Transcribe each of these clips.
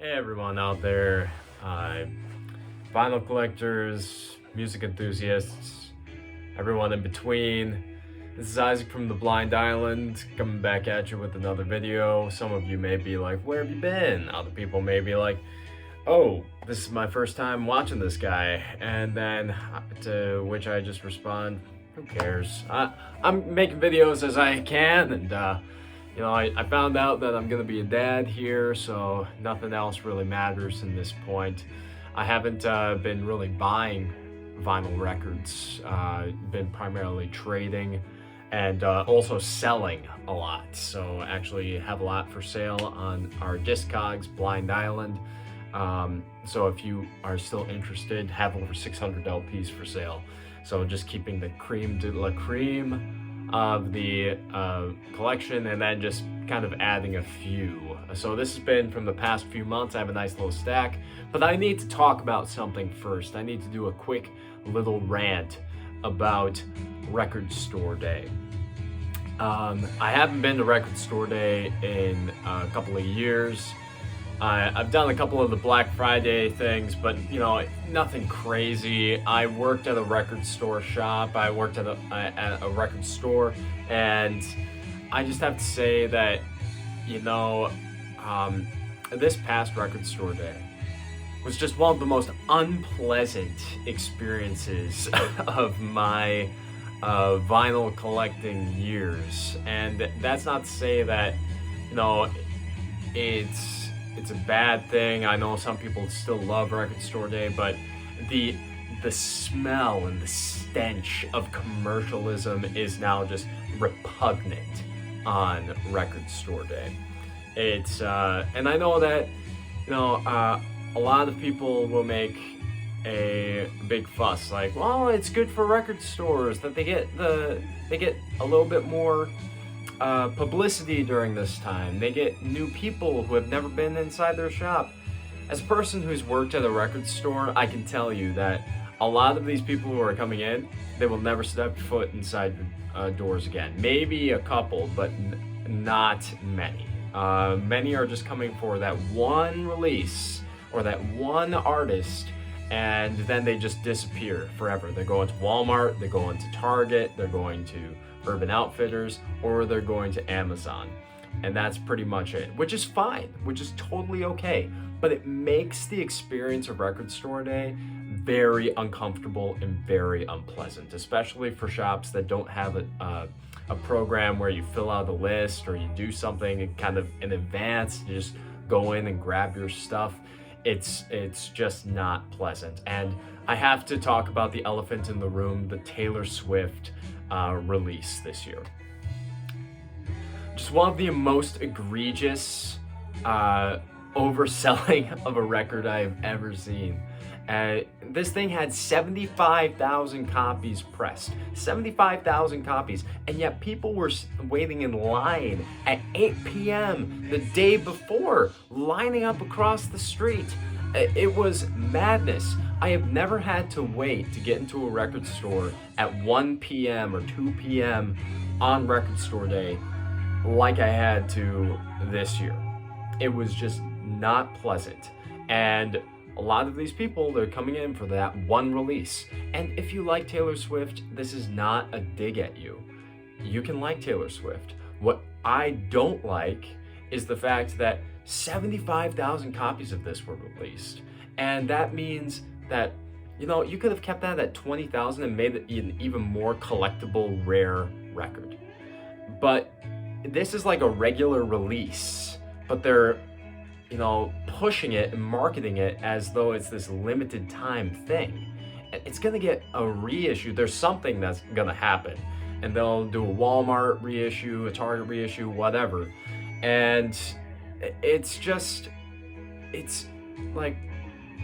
Hey everyone out there, vinyl collectors, music enthusiasts, everyone in between. This is Isaac from the Blind Island coming back at you with another video. Some of you may be like, where have you been? Other people may be like, oh, this is my first time watching this guy. And then to which I just respond, who cares? I'm making videos as I can, and I found out that I'm gonna be a dad here, so nothing else really matters in this point. I haven't been really buying vinyl records, been primarily trading and also selling a lot. So actually have a lot for sale on our Discogs, Blind Island. So if you are still interested, have over 600 LPs for sale. So just keeping the creme de la creme of the collection, and then just kind of adding a few. So this has been from the past few months. I have a nice little stack, but I need to talk about something first. I need to do a quick little rant about Record Store Day. I haven't been to Record Store Day in a couple of years. I've done a couple of the Black Friday things, but nothing crazy. I worked at a record store shop. I worked at a record store, and I just have to say that this past Record Store Day was just one of the most unpleasant experiences of my vinyl collecting years. And that's not to say that it's a bad thing. I know some people still love Record Store Day, but the smell and the stench of commercialism is now just repugnant on Record Store Day. It's and I know that a lot of people will make a big fuss, like, well, it's good for record stores that they get a little bit more publicity during this time. They get new people who have never been inside their shop. As a person who's worked at a record store, I can tell you that a lot of these people who are coming in, they will never step foot inside doors again. Maybe a couple, but not many. Many are just coming for that one release or that one artist, and then they just disappear forever. They're going to Walmart, they're going to Target, they're going to Urban Outfitters, or they're going to Amazon. And that's pretty much it, which is fine, which is totally okay. But it makes the experience of Record Store Day very uncomfortable and very unpleasant, especially for shops that don't have a program where you fill out a list or you do something kind of in advance. You just go in and grab your stuff. It's just not pleasant. And I have to talk about the elephant in the room, the Taylor Swift release this year. Just one of the most egregious overselling of a record I've ever seen. This thing had 75,000 copies pressed, 75,000 copies, and yet people were waiting in line at 8 p.m. the day before, lining up across the street. It was madness. I have never had to wait to get into a record store at 1 p.m. or 2 p.m. on Record Store Day like I had to this year. It was just not pleasant. And a lot of these people, they're coming in for that one release. And if you like Taylor Swift, this is not a dig at you. You can like Taylor Swift. What I don't like is the fact that 75,000 copies of this were released. And that means that, you could have kept that at 20,000 and made it an even more collectible, rare record. But this is like a regular release, but they're pushing it and marketing it as though it's this limited time thing. It's gonna get a reissue. There's something that's gonna happen, and they'll do a Walmart reissue, a Target reissue, whatever. And it's like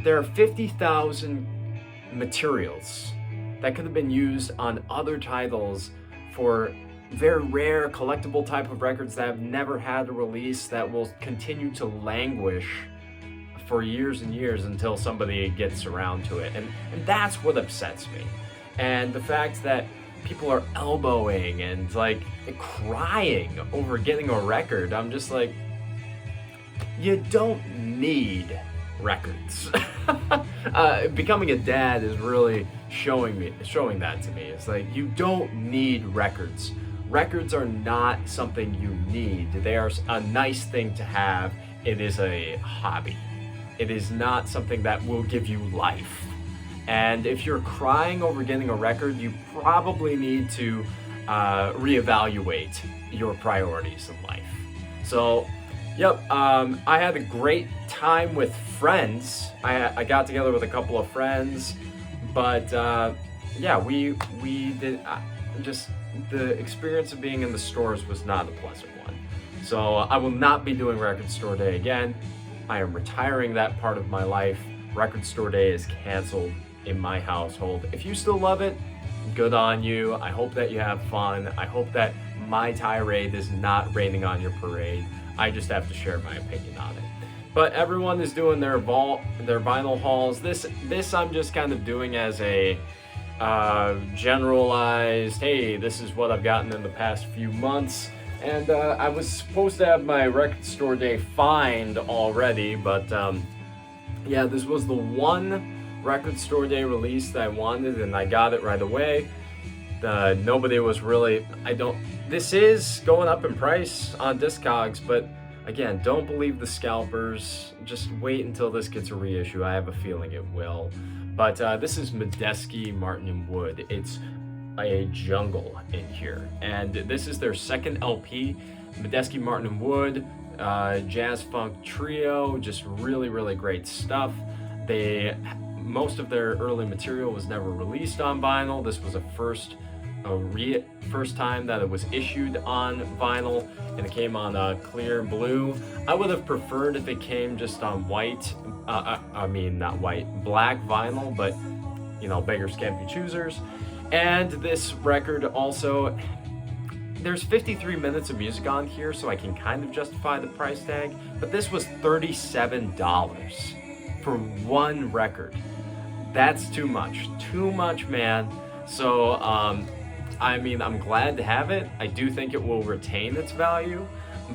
there are 50,000 materials that could have been used on other titles for very rare collectible type of records that have never had a release, that will continue to languish for years and years until somebody gets around to it. And that's what upsets me. And the fact that people are elbowing and like crying over getting a record, I'm just like, you don't need records. Becoming a dad is really showing that to me. It's like, you don't need records. Records are not something you need. They are a nice thing to have. It is a hobby. It is not something that will give you life. And if you're crying over getting a record, you probably need to reevaluate your priorities in life. So, yep, I had a great time with friends. I got together with a couple of friends, but yeah, we did just the experience of being in the stores was not a pleasant one. So I will not be doing Record Store Day again. I am retiring that part of my life. Record Store Day is canceled in my household. If you still love it, good on you. I hope that you have fun. I hope that my tirade is not raining on your parade. I just have to share my opinion on it. But everyone is doing their vinyl hauls. This I'm just kind of doing as a generalized, hey, this is what I've gotten in the past few months. And I was supposed to have my Record Store Day find already, but yeah, this was the one Record Store Day release that I wanted, and I got it right away. Nobody was really, this is going up in price on Discogs, but again, don't believe the scalpers. Just wait until this gets a reissue. I have a feeling it will. But this is Medeski, Martin & Wood. It's a jungle in here, and this is their second LP. Medeski, Martin & Wood, jazz funk trio, just really, really great stuff. Most of their early material was never released on vinyl. This was a first time that it was issued on vinyl, and it came on clear blue. I would have preferred if it came just on white, not white, black vinyl, but you know, beggars can't be choosers. And this record also, there's 53 minutes of music on here, so I can kind of justify the price tag, but this was $37 for one record. That's too much, man. So, I'm glad to have it. I do think it will retain its value,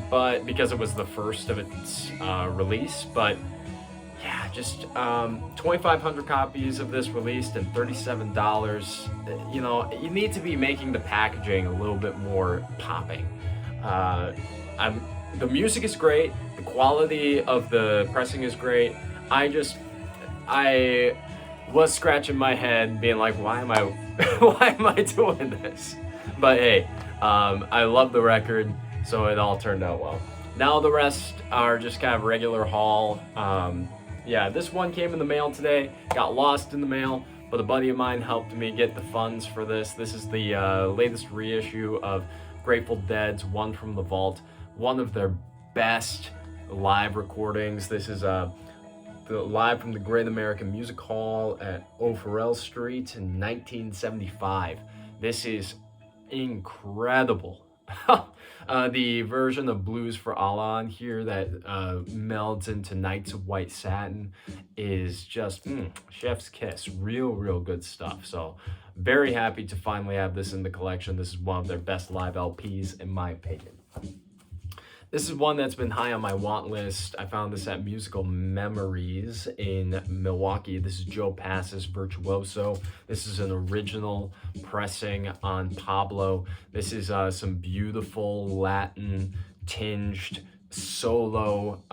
but because it was the first of its release, but yeah, just 2,500 copies of this released and $37. You know, you need to be making the packaging a little bit more popping. The music is great. The quality of the pressing is great. I was scratching my head, being like, why am I doing this? But hey, I love the record, so it all turned out well. Now the rest are just kind of regular haul. Yeah, this one came in the mail today, got lost in the mail, but a buddy of mine helped me get the funds for this. This is the latest reissue of Grateful Dead's One from the Vault, one of their best live recordings. This is the live from the Great American Music Hall at O'Farrell Street in 1975. This is incredible. The version of Blues for Allah on here that melds into Nights of White Satin is just chef's kiss. Real good stuff. So very happy to finally have this in the collection. This is one of their best live LPs in my opinion. This is one that's been high on my want list. I found this at Musical Memories in Milwaukee. This is Joe Pass's Virtuoso. This is an original pressing on Pablo. This is some beautiful Latin tinged solo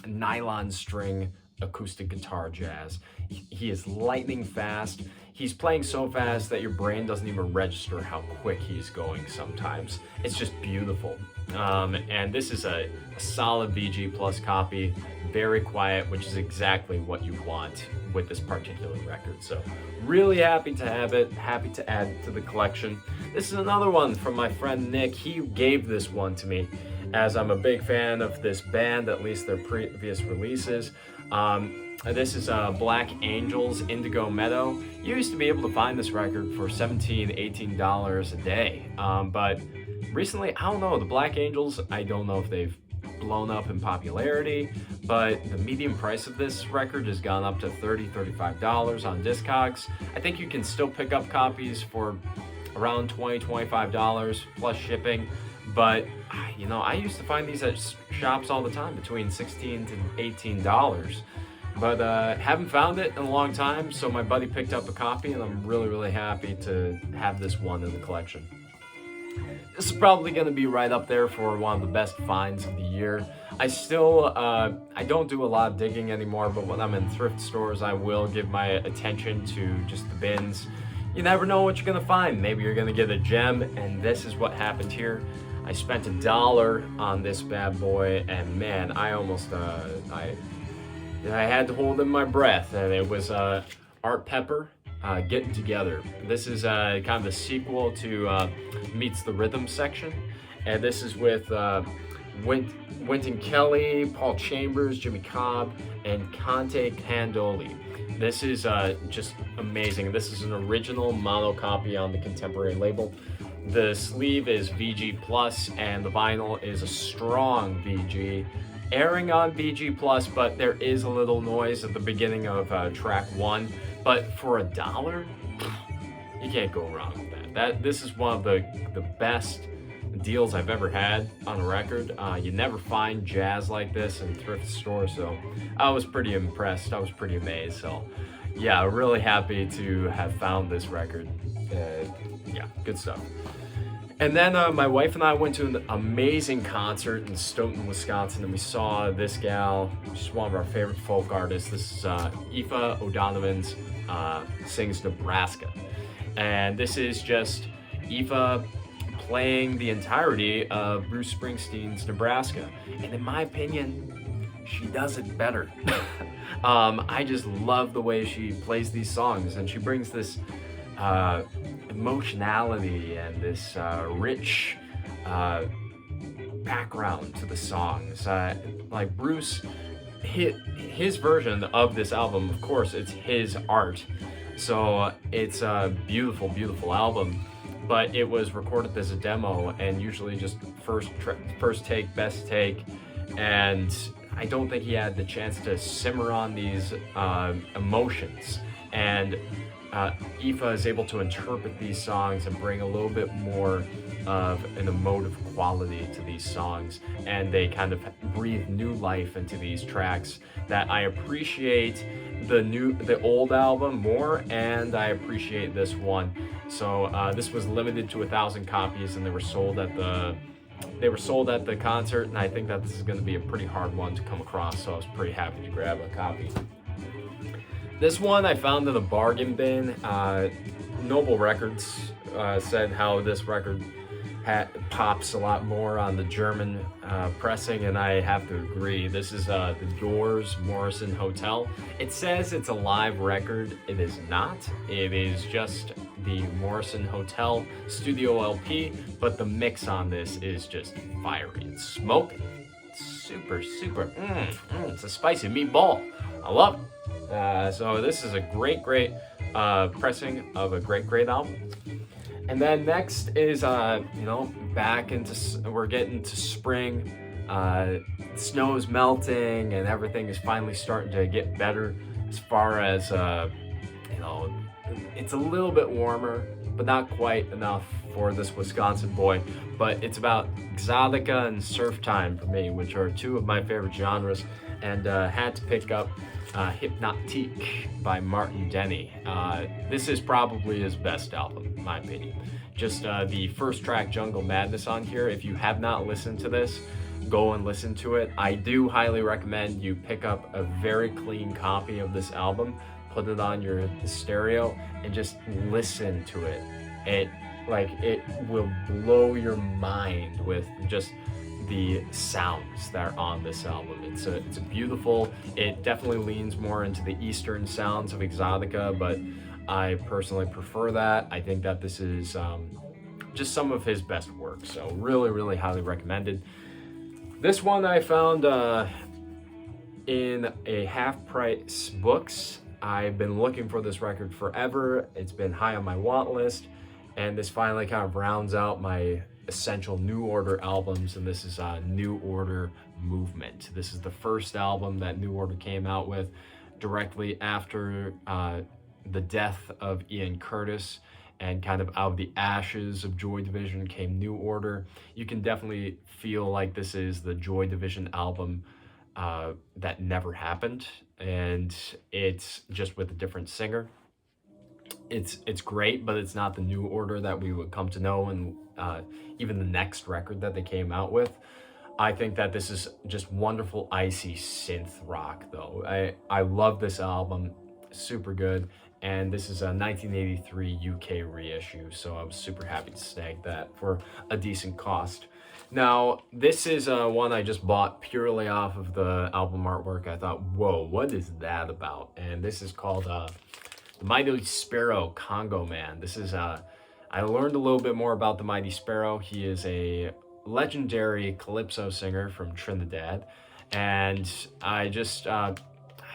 nylon string acoustic guitar jazz. He is lightning fast. He's playing so fast that your brain doesn't even register how quick he's going sometimes. It's just beautiful. And this is a solid VG Plus copy, very quiet, which is exactly what you want with this particular record. So really happy to have it, happy to add it to the collection. This is another one from my friend Nick. He gave this one to me as I'm a big fan of this band, at least their previous releases. This is Black Angels, Indigo Meadow. You used to be able to find this record for $17, $18 a day, but recently, I don't know, the Black Angels, I don't know if they've blown up in popularity, but the median price of this record has gone up to $30, $35 on Discogs. I think you can still pick up copies for around $20, $25 plus shipping, But I used to find these at shops all the time, between $16 to $18. But haven't found it in a long time, so my buddy picked up a copy, and I'm really, really happy to have this one in the collection. This is probably going to be right up there for one of the best finds of the year. I still, I don't do a lot of digging anymore, but when I'm in thrift stores, I will give my attention to just the bins. You never know what you're going to find. Maybe you're going to get a gem, and this is what happened here. I spent $1 on this bad boy, and man, I almost, I had to hold in my breath, and it was Art Pepper. Getting Together. This is kind of a sequel to Meets the Rhythm section, and this is with Wynton Kelly, Paul Chambers, Jimmy Cobb, and Conte Candoli. This is just amazing. This is an original mono copy on the Contemporary label. The sleeve is VG Plus, and the vinyl is a strong VG. Airing on VG Plus, but there is a little noise at the beginning of track 1. But for $1, you can't go wrong with that. This is one of the best deals I've ever had on a record. You never find jazz like this in thrift stores, so I was pretty impressed. I was pretty amazed. So yeah, really happy to have found this record. Yeah, good stuff. And then my wife and I went to an amazing concert in Stoughton, Wisconsin, and we saw this gal. She's one of our favorite folk artists. This is Aoife O'Donovan's Sings Nebraska. And this is just Aoife playing the entirety of Bruce Springsteen's Nebraska. And in my opinion, she does it better. I just love the way she plays these songs, and she brings this emotionality and this rich background to the songs. Like Bruce, his version of this album, of course, it's his art. So it's a beautiful, beautiful album, but it was recorded as a demo, and usually just first take, best take, and I don't think he had the chance to simmer on these emotions. And Aoife is able to interpret these songs and bring a little bit more of an emotive quality to these songs, and they kind of breathe new life into these tracks that I appreciate the old album more, and I appreciate this one. So this was limited to 1,000 copies, and they were sold at the concert, and I think that this is going to be a pretty hard one to come across, so I was pretty happy to grab a copy. This one I found in a bargain bin. Noble Records said how this record pops a lot more on the German pressing, and I have to agree. This is the Doors Morrison Hotel. It says it's a live record. It is not. It is just the Morrison Hotel Studio LP, but the mix on this is just fiery. It's smoking. It's super, super. It's a spicy meatball. I love it. So this is a great pressing of a great album. And then next is we're getting to spring. Snow's melting and everything is finally starting to get better as far as it's a little bit warmer, but not quite enough for this Wisconsin boy. But it's about exotica and surf time for me, which are two of my favorite genres, and had to pick up Hypnotique by Martin Denny. This is probably his best album, in my opinion. Just the first track, Jungle Madness, on here. If you have not listened to this, go and listen to it. I do highly recommend you pick up a very clean copy of this album, put it on your stereo, and just listen to it. It will blow your mind with just the sounds that are on this album. It's a beautiful. It definitely leans more into the Eastern sounds of exotica, but I personally prefer that. I think that this is just some of his best work. So really highly recommended. This one I found in a half-price books. I've been looking for this record forever. It's been high on my want list, and this finally kind of rounds out my essential New Order albums, and this is New Order Movement. This is the first album that New Order came out with directly after the death of Ian Curtis, and kind of out of the ashes of Joy Division came New Order. You can definitely feel like this is the Joy Division album that never happened, and it's just with a different singer. It's great, but it's not the New Order that we would come to know, and even the next record that they came out with. I think that this is just wonderful, icy synth rock, though. I love this album, super good, and this is a 1983 UK reissue, so I was super happy to snag that for a decent cost. Now, this is one I just bought purely off of the album artwork. I thought, whoa, what is that about? And this is called The Mighty Sparrow, Congo Man. This is I learned a little bit more about the Mighty Sparrow. He is a legendary calypso singer from Trinidad, and I just I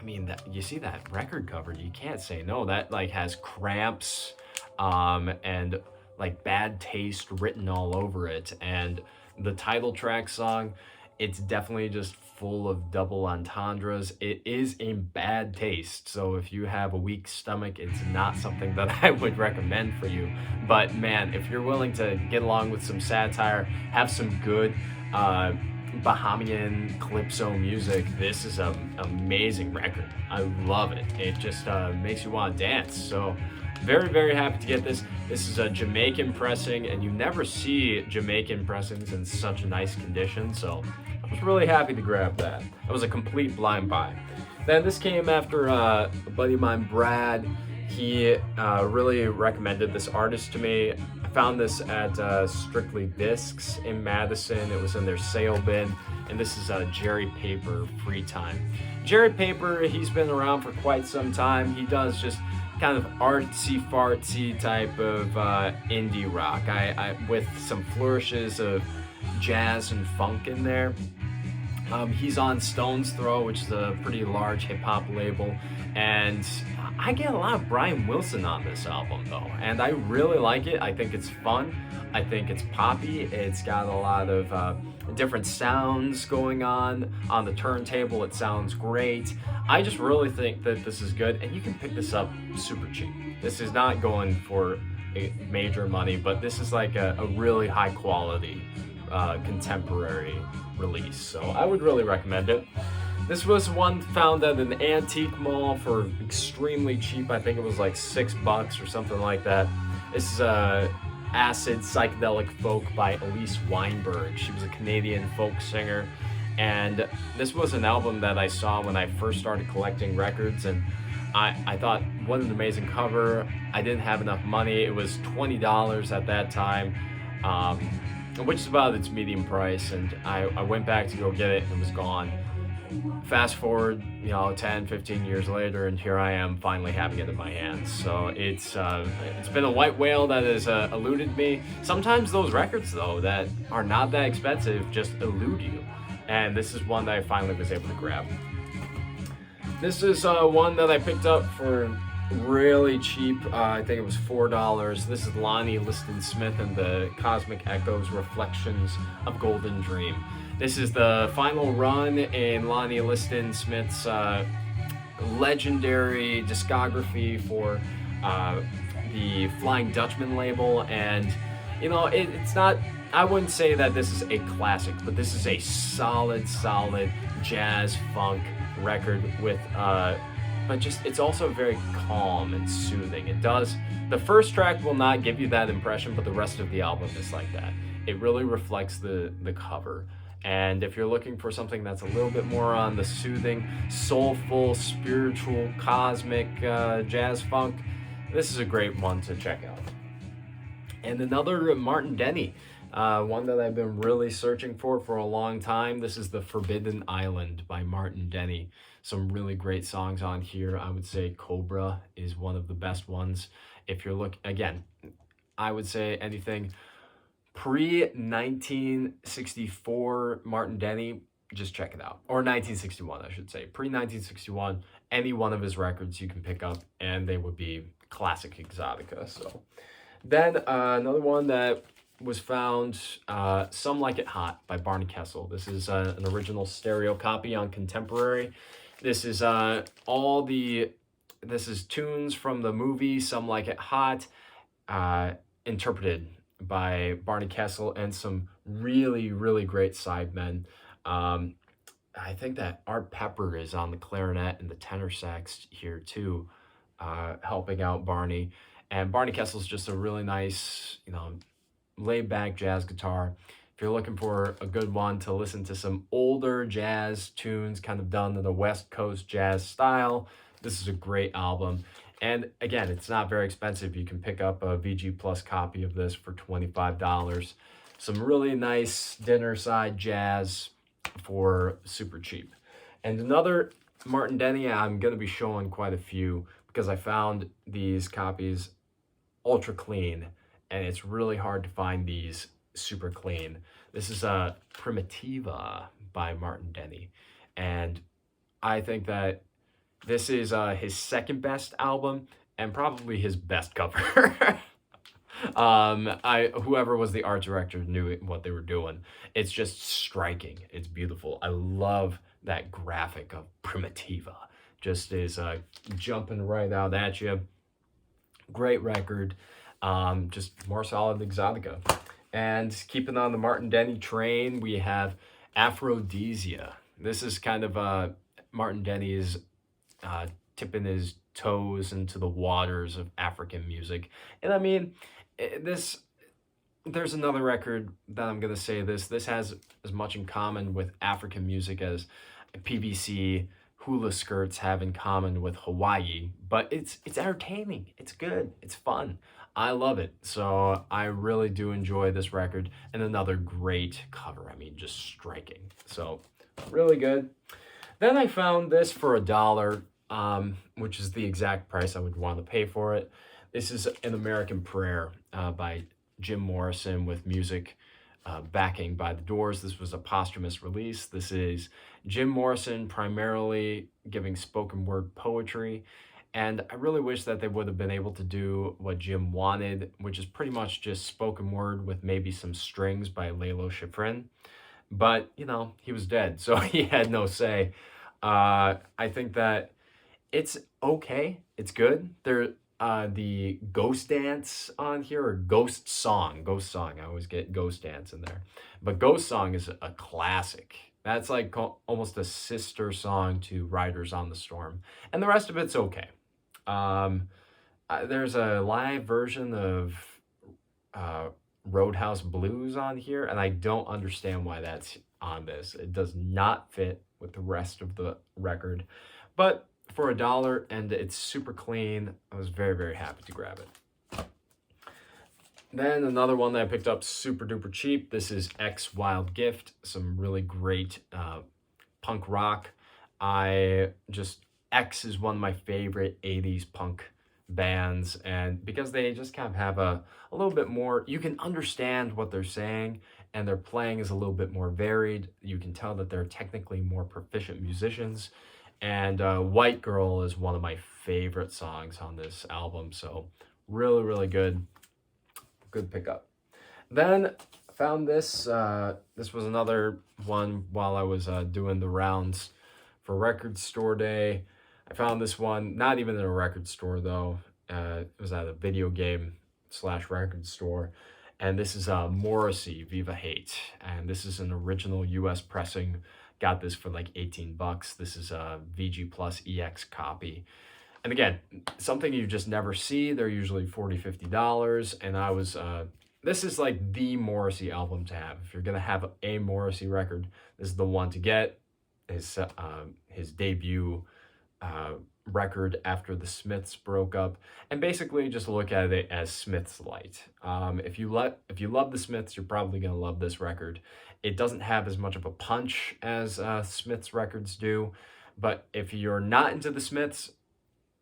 mean, you see that record cover, you can't say no. That like has cramps and like bad taste written all over it, and the title track song, it's definitely just full of double entendres. It is in bad taste, so if you have a weak stomach, it's not something that I would recommend for you. But man, if you're willing to get along with some satire, have some good Bahamian calypso music, this is an amazing record. I love it. It just makes you want to dance. So very, very happy to get this. This is a Jamaican pressing, and you never see Jamaican pressings in such a nice condition, so I was really happy to grab that. It was a complete blind buy. Then this came after a buddy of mine, Brad. He really recommended this artist to me. I found this at Strictly Discs in Madison. It was in their sale bin, and this is Jerry Paper, Free Time. Jerry Paper, he's been around for quite some time. He does just kind of artsy-fartsy type of indie rock, I with some flourishes of jazz and funk in there. He's on Stone's Throw, which is a pretty large hip-hop label, and I get a lot of Brian Wilson on this album, though, and I really like it. I think it's fun. I think it's poppy. It's got a lot of different sounds going on the turntable. It sounds great. I just really think that this is good, and you can pick this up super cheap. This is not going for major money, but this is like a really high-quality contemporary release, so I would really recommend it. This was one found at an antique mall for extremely cheap. I think it was like $6 or something like that. This is Acid Psychedelic Folk by Elise Weinberg. She was a Canadian folk singer, and this was an album that I saw when I first started collecting records, and I thought, what an amazing cover. I didn't have enough money. It was $20 at that time, which is about its median price, and I went back to go get it, and it was gone. Fast forward, 10, 15 years later, and here I am finally having it in my hands. So it's been a white whale that has eluded me. Sometimes those records, though, that are not that expensive just elude you, and this is one that I finally was able to grab. This is one that I picked up for really cheap. I think it was $4. This is Lonnie Liston Smith and the Cosmic Echoes Reflections of Golden Dream. This is the final run in Lonnie Liston Smith's legendary discography for the Flying Dutchman label, and it's not, I wouldn't say that this is a classic, but this is a solid jazz funk record with but just it's also very calm and soothing. The first track will not give you that impression, but the rest of the album is like that. It really reflects the cover. And if you're looking for something that's a little bit more on the soothing, soulful, spiritual, cosmic jazz funk, this is a great one to check out. And another Martin Denny, one that I've been really searching for a long time. This is The Forbidden Island by Martin Denny. Some really great songs on here. I would say Cobra is one of the best ones. If you're again, I would say anything pre-1964 Martin Denny, just check it out. Or 1961, I should say. Pre-1961, any one of his records you can pick up, and they would be classic exotica. So then another one that was found, Some Like It Hot by Barney Kessel. This is an original stereo copy on Contemporary. This is this is tunes from the movie Some Like It Hot. interpreted by Barney Kessel and some really, really great sidemen. Um, I think that Art Pepper is on the clarinet and the tenor sax here too, helping out Barney. And Barney Kessel's just a really nice, laid back jazz guitar. If you're looking for a good one to listen to some older jazz tunes, kind of done in the West Coast jazz style, this is a great album. And again, it's not very expensive. You can pick up a VG Plus copy of this for $25. Some really nice dinner side jazz for super cheap. And another Martin Denny, I'm going to be showing quite a few because I found these copies ultra clean, and it's really hard to find these super clean. This is a Primitiva by Martin Denny, and I think that this is his second best album and probably his best cover. Whoever was the art director knew what they were doing. It's just striking. It's beautiful. I love that graphic of Primitiva. Just is jumping right out at you. Great record. Just more solid Exotica. And keeping on the Martin Denny train, we have Aphrodisia. This is kind of Martin Denny's tipping his toes into the waters of African music. And I mean, there's another record that I'm going to say this has as much in common with African music as PVC hula skirts have in common with Hawaii, but it's entertaining, it's good, it's fun. I love it. So I really do enjoy this record, and another great cover. I mean, just striking. So really good. Then I found this for $1, which is the exact price I would want to pay for it. This is An American Prayer by Jim Morrison with music backing by The Doors. This was a posthumous release. This is Jim Morrison primarily giving spoken word poetry. And I really wish that they would have been able to do what Jim wanted, which is pretty much just spoken word with maybe some strings by Lalo Schifrin. But, he was dead, so he had no say. I think that it's okay. It's good. The Ghost Dance on here, or Ghost Song. I always get Ghost Dance in there. But Ghost Song is a classic. That's like almost a sister song to Riders on the Storm. And the rest of it's okay. There's a live version of Roadhouse Blues on here, and I don't understand why that's on this. It does not fit with the rest of the record. But for $1, and it's super clean, I was very, very happy to grab it. Then another one that I picked up super duper cheap. This is X Wild Gift, some really great punk rock. X is one of my favorite 80s punk bands, and because they just kind of have a little bit more, you can understand what they're saying, and their playing is a little bit more varied. You can tell that they're technically more proficient musicians. And White Girl is one of my favorite songs on this album. So really, really good pickup. Then I found this. This was another one while I was doing the rounds for Record Store Day. I found this one, not even in a record store though. It was at a video game / record store. And this is Morrissey, Viva Hate. And this is an original US pressing. Got this for like $18. This is a VG Plus EX copy. And again, something you just never see. They're usually $40, $50. And this is like the Morrissey album to have. If you're going to have a Morrissey record, this is the one to get. His debut record after the Smiths broke up, and basically just look at it as Smiths light. If you love the Smiths, you're probably gonna love this record. It doesn't have as much of a punch as Smiths records do, but if you're not into the Smiths,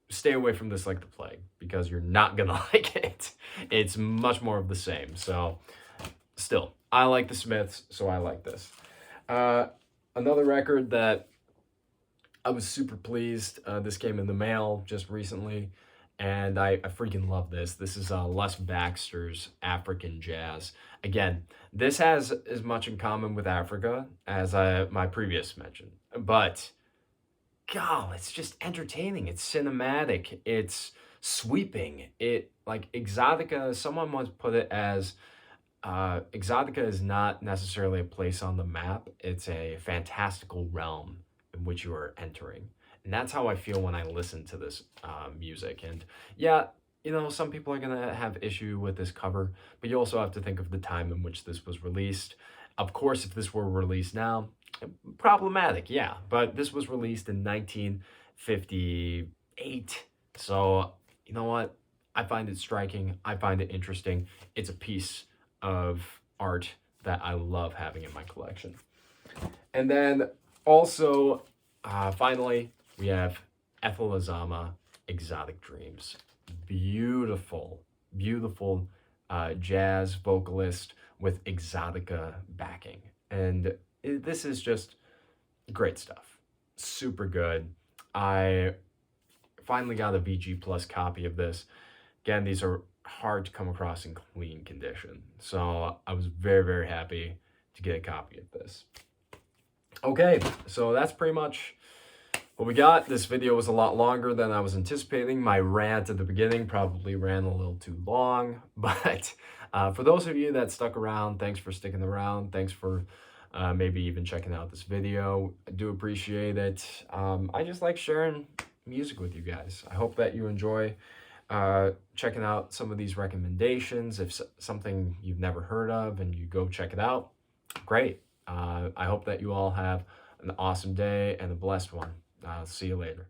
stay away from this like the plague, because you're not gonna like it. It's much more of the same. So still, I like the Smiths, so I like this. Another record that I was super pleased. This came in the mail just recently, and I freaking love this. This is Les Baxter's African Jazz. Again, this has as much in common with Africa as my previous mention, but God, it's just entertaining. It's cinematic. It's sweeping. It like Exotica, someone once put it as Exotica is not necessarily a place on the map. It's a fantastical realm in which you are entering. And that's how I feel when I listen to this music. And yeah, some people are going to have issue with this cover, but you also have to think of the time in which this was released. Of course, if this were released now, problematic, yeah. But this was released in 1958. So, you know what? I find it striking. I find it interesting. It's a piece of art that I love having in my collection. And then also, finally, we have Ethel Azama, Exotic Dreams. Beautiful, beautiful jazz vocalist with Exotica backing. And this is just great stuff. Super good. I finally got a VG Plus copy of this. Again, these are hard to come across in clean condition. So I was very, very happy to get a copy of this. Okay, so that's pretty much what we got. This video was a lot longer than I was anticipating. My rant at the beginning probably ran a little too long, but for those of you that stuck around, thanks for sticking around. Thanks for maybe even checking out this video. I do appreciate it. I just like sharing music with you guys. I hope that you enjoy checking out some of these recommendations. If something you've never heard of and you go check it out, great. I hope that you all have an awesome day and a blessed one. See you later.